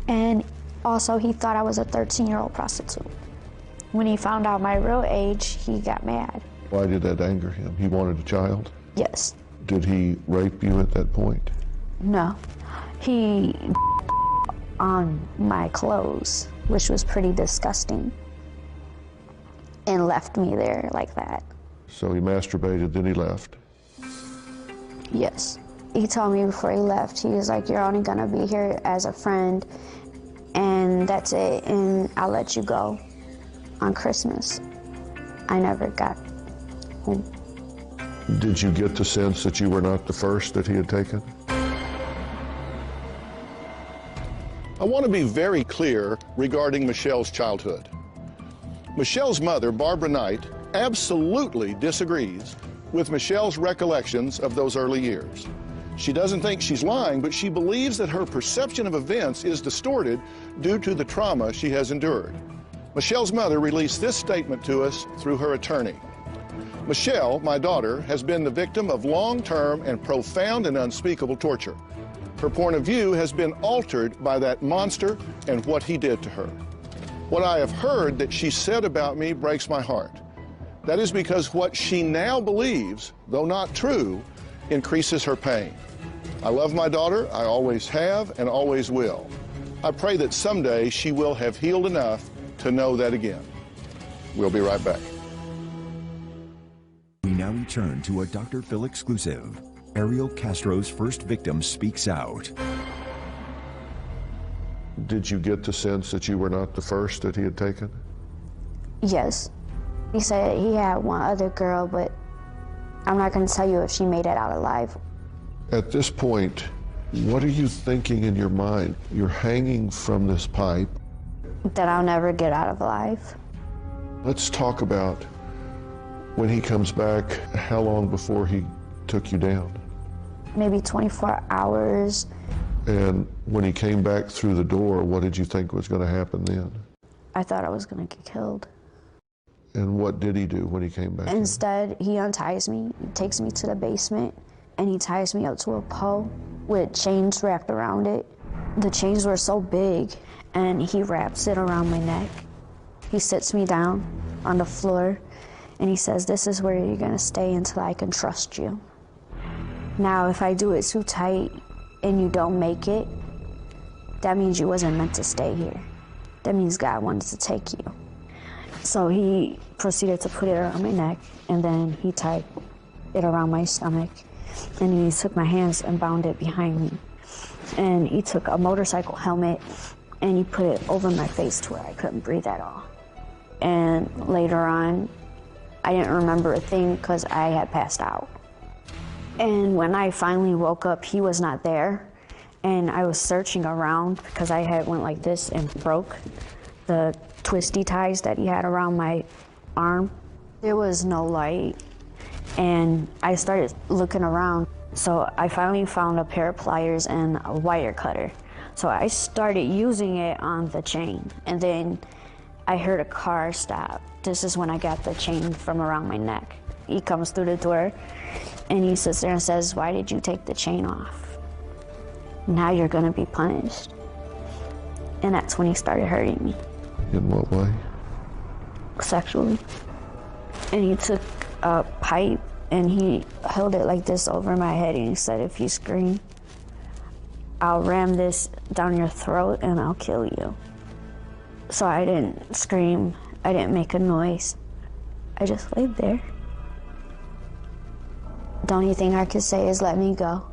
And also, he thought I was a 13-year-old prostitute. When he found out my real age, he got mad. Why did that anger him? He wanted a child? Yes. Did he rape you at that point? No. He on my clothes, which was pretty disgusting, and left me there like that. So he masturbated, then he left? Yes. He told me before he left, he was like, you're only gonna be here as a friend, and that's it, and I'll let you go on Christmas. I never got home. Did you get the sense that you were not the first that he had taken? I want to be very clear regarding Michelle's childhood. Michelle's mother, Barbara Knight, absolutely disagrees with Michelle's recollections of those early years. She doesn't think she's lying, but she believes that her perception of events is distorted due to the trauma she has endured. Michelle's mother released this statement to us through her attorney. Michelle, my daughter, has been the victim of long-term and profound and unspeakable torture. Her point of view has been altered by that monster and what he did to her. What I have heard that she said about me breaks my heart. That is because what she now believes, though not true, increases her pain. I love my daughter, I always have and always will. I pray that someday she will have healed enough to know that again. We'll be right back. We now return to a Dr. Phil exclusive. Ariel Castro's first victim speaks out. Did you get the sense that you were not the first that he had taken? Yes. He said he had one other girl, but I'm not going to tell you if she made it out alive. At this point, what are you thinking in your mind? You're hanging from this pipe. That I'll never get out of alive. Let's talk about when he comes back, how long before he took you down? Maybe 24 hours. And when he came back through the door, what did you think was going to happen then? I thought I was going to get killed. And what did he do when he came back? Instead, he unties me, he takes me to the basement, and he ties me up to a pole with chains wrapped around it. The chains were so big, and he wraps it around my neck. He sits me down on the floor, and he says, this is where you're going to stay until I can trust you. Now, if I do it too tight and you don't make it, that means you wasn't meant to stay here. That means God wanted to take you. So he proceeded to put it around my neck, and then he tied it around my stomach, and he took my hands and bound it behind me. And he took a motorcycle helmet and he put it over my face to where I couldn't breathe at all. And later on, I didn't remember a thing because I had passed out. And when I finally woke up, he was not there. And I was searching around because I had went like this and broke the twisty ties that he had around my arm. There was no light, and I started looking around. So I finally found a pair of pliers and a wire cutter. So I started using it on the chain, and then I heard a car stop. This is when I got the chain from around my neck. He comes through the door, and he sits there and says, why did you take the chain off? Now you're gonna be punished. And that's when he started hurting me. In what way? Sexually. And he took a pipe and he held it like this over my head, and he said, if you scream, I'll ram this down your throat and I'll kill you. So I didn't scream, I didn't make a noise. I just laid there. The only thing I could say is let me go.